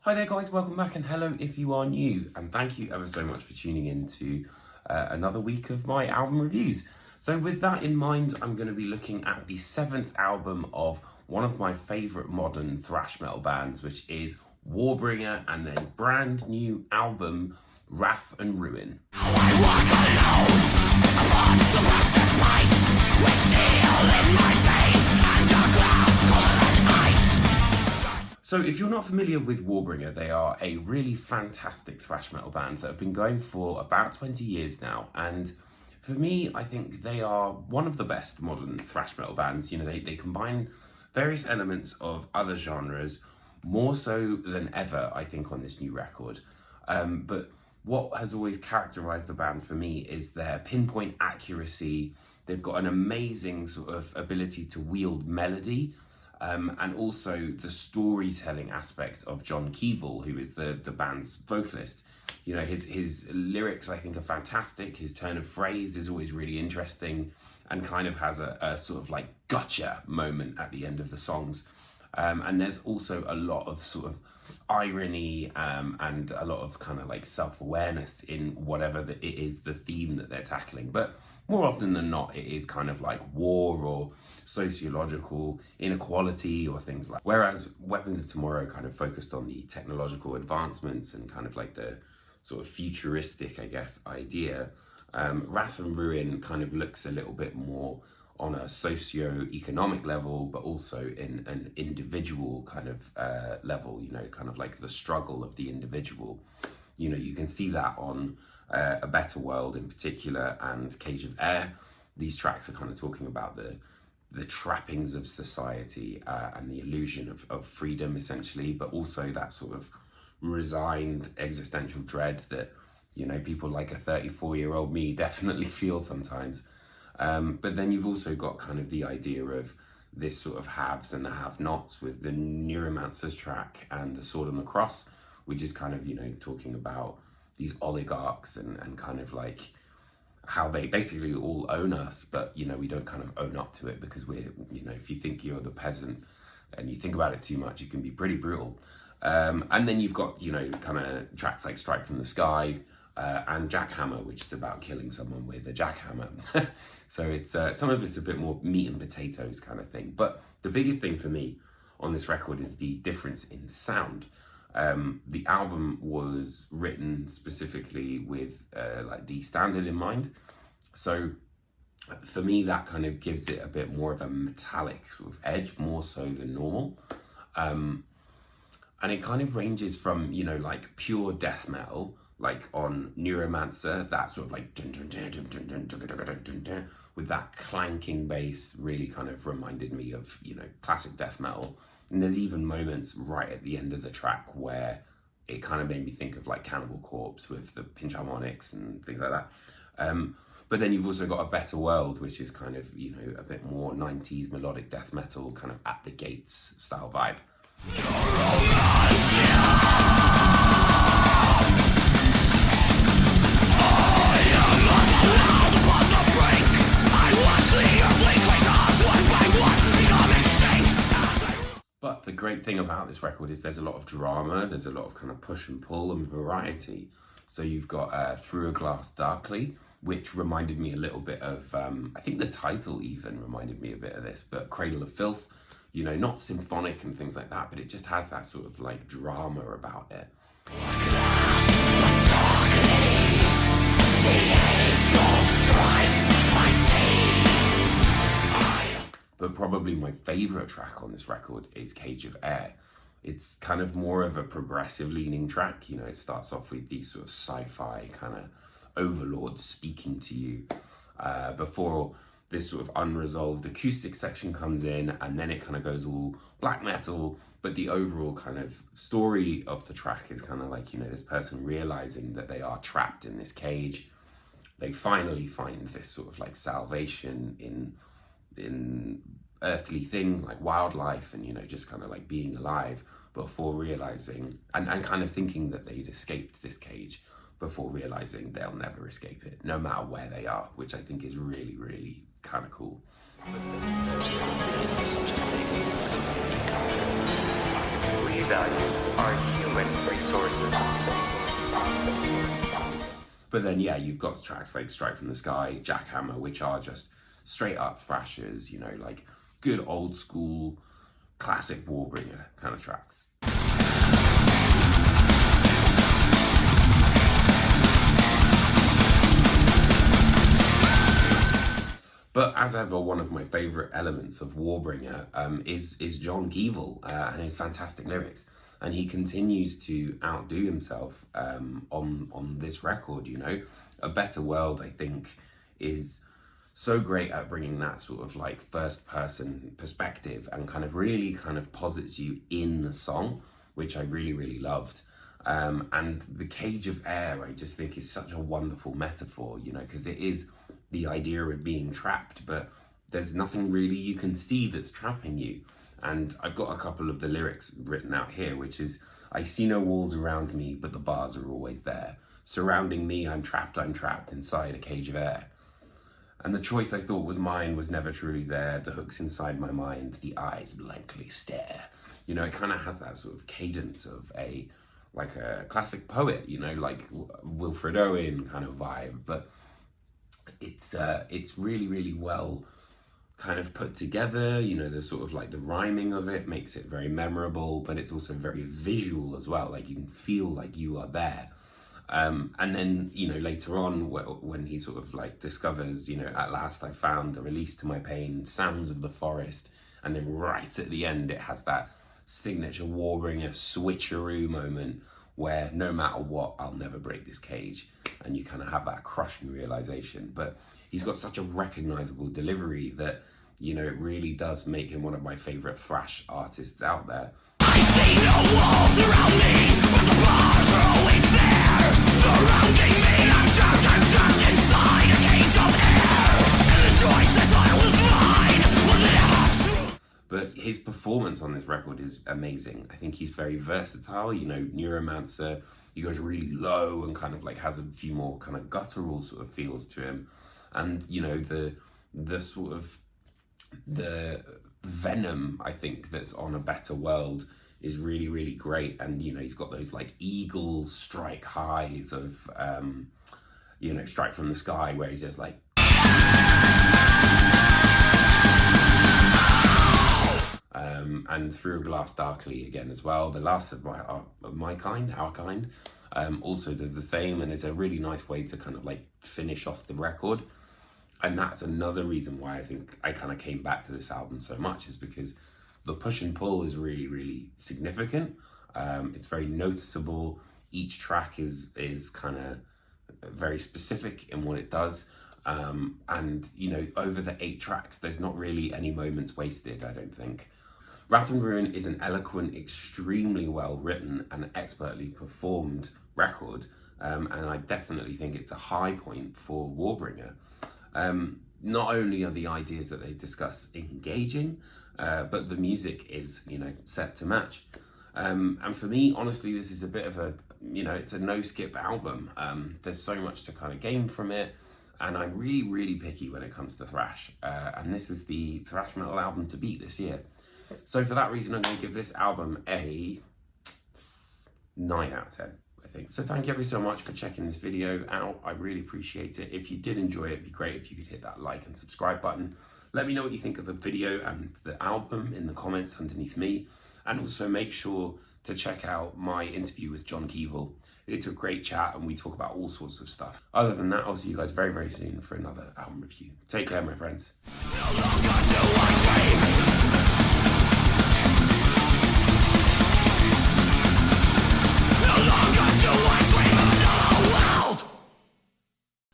Hi there guys, welcome back and hello if you are new, and thank you ever so much for tuning in to another week of my album reviews. So with that in mind, I'm going to be looking at the 7th album of one of my favourite modern thrash metal bands, which is Warbringer, and their brand new album, Wrath and Ruin. I walk alone upon the rusted ice, with steel in my veins and a cloud colder than ice. So if you're not familiar with Warbringer, they are a really fantastic thrash metal band that have been going for about 20 years now, and for me, I think they are one of the best modern thrash metal bands. You know, they combine various elements of other genres, more so than ever, I think, on this new record. But what has always characterized the band for me is their pinpoint accuracy. They've got an amazing sort of ability to wield melody, and also the storytelling aspect of John Keevil, who is the band's vocalist. You know, his lyrics, I think, are fantastic. His turn of phrase is always really interesting and kind of has a sort of like gotcha moment at the end of the songs. And there's also a lot of sort of irony and a lot of kind of like self-awareness in whatever it is, the theme that they're tackling. But more often than not, it is kind of like war or sociological inequality or things like. Whereas Weapons of Tomorrow kind of focused on the technological advancements and kind of like the sort of futuristic, I guess, idea. Wrath and Ruin kind of looks a little bit more on a socio-economic level, but also in an individual kind of level, you know, kind of like the struggle of the individual. You know, you can see that on A Better World in particular and Cage of Air. These tracks are kind of talking about the trappings of society and the illusion of freedom, essentially, but also that sort of resigned existential dread that, you know, people like a 34-year-old me definitely feel sometimes. But then you've also got kind of the idea of this sort of haves and the have-nots with the Neuromancer's track and the Sword and the Cross, which is kind of, you know, talking about these oligarchs and kind of like how they basically all own us, but, you know, we don't kind of own up to it because we're, you know, if you think you're the peasant and you think about it too much, it can be pretty brutal. And then you've got, you know, kind of tracks like Strike from the Sky and Jackhammer, which is about killing someone with a jackhammer. So it's some of it's a bit more meat and potatoes kind of thing. But the biggest thing for me on this record is the difference in sound. The album was written specifically with like D standard in mind. So for me, that kind of gives it a bit more of a metallic sort of edge, more so than normal. And it kind of ranges from, you know, like pure death metal, like on Neuromancer, that sort of like dun, dun, dun, dun, dun, dun, dun, dun, dun, dun, dun, with that clanking bass really kind of reminded me of, you know, classic death metal. And there's even moments right at the end of the track where it kind of made me think of like Cannibal Corpse with the pinch harmonics and things like that. But then you've also got A Better World, which is kind of, you know, a bit more 90s melodic death metal, kind of At the Gates style vibe. But the great thing about this record is there's a lot of drama, there's a lot of kind of push and pull and variety. So you've got Through a Glass Darkly, which reminded me a little bit of, I think the title even reminded me a bit of this, but Cradle of Filth, you know, not symphonic and things like that, but it just has that sort of like drama about it. But probably my favourite track on this record is Cage of Air. It's kind of more of a progressive leaning track. You know, it starts off with these sort of sci-fi kind of overlords speaking to you before this sort of unresolved acoustic section comes in, and then it kind of goes all black metal. But the overall kind of story of the track is kind of like, you know, this person realizing that they are trapped in this cage. They finally find this sort of like salvation in earthly things like wildlife and, you know, just kind of like being alive, before realizing and kind of thinking that they'd escaped this cage, before realizing they'll never escape it, no matter where they are, which I think is really, really kind of cool. We value our human But then, yeah, you've got tracks like Strike from the Sky, Jackhammer, which are just straight up thrashers, you know, like good old school, classic Warbringer kind of tracks. But as ever, one of my favourite elements of Warbringer is John Keevil and his fantastic lyrics. And he continues to outdo himself on this record, you know. A Better World, I think, is so great at bringing that sort of like first person perspective and kind of really kind of posits you in the song, which I really, really loved. And the cage of air, I just think is such a wonderful metaphor, you know, because it is the idea of being trapped, but there's nothing really you can see that's trapping you. And I've got a couple of the lyrics written out here, which is, I see no walls around me, but the bars are always there. Surrounding me, I'm trapped inside a cage of air. And the choice I thought was mine was never truly there. The hooks inside my mind, the eyes blankly stare. You know, it kind of has that sort of cadence of like a classic poet, you know, like Wilfred Owen kind of vibe, but it's really, really well kind of put together. You know, the sort of like the rhyming of it makes it very memorable, but it's also very visual as well. Like you can feel like you are there. And then, you know, later on when he sort of like discovers, you know, at last I found a release to my pain, sounds of the forest. And then right at the end, it has that signature Warbringer switcheroo moment where no matter what, I'll never break this cage. And you kind of have that crushing realization. But he's got such a recognizable delivery that, you know, it really does make him one of my favorite thrash artists out there. I see no walls around me, but the bars are always there. Surrounding me, I'm trapped inside a cage of air. And the choice I thought was mine, was it ever true? But his performance on this record is amazing. I think he's very versatile, you know, Neuromancer, he goes really low and kind of like has a few more kind of guttural sort of feels to him. And, you know, the sort of, the venom, I think, that's on A Better World is really, really great. And, you know, he's got those like eagle strike highs of, you know, Strike from the Sky, where he's just like, and Through a Glass Darkly again as well. The last of my kind, Our Kind, also does the same, and it's a really nice way to kind of like finish off the record. And that's another reason why I think I kind of came back to this album so much, is because the push and pull is really, really significant. It's very noticeable. Each track is kind of very specific in what it does. And, you know, over the 8 tracks, there's not really any moments wasted, I don't think. Wrath and Ruin is an eloquent, extremely well written and expertly performed record. And I definitely think it's a high point for Warbringer. Not only are the ideas that they discuss engaging, but the music is, you know, set to match. And for me, honestly, this is a bit of a, you know, it's a no-skip album. There's so much to kind of gain from it, and I'm really, really picky when it comes to thrash. And this is the thrash metal album to beat this year. So for that reason, I'm going to give this album a 9 out of 10. I think. So thank you ever so much for checking this video out. I really appreciate it. If you did enjoy it, it'd be great if you could hit that like and subscribe button. Let me know what you think of the video and the album in the comments underneath me. And also make sure to check out my interview with John Keevil. It's a great chat and we talk about all sorts of stuff. Other than that, I'll see you guys very, very soon for another album review. Take care, my friends.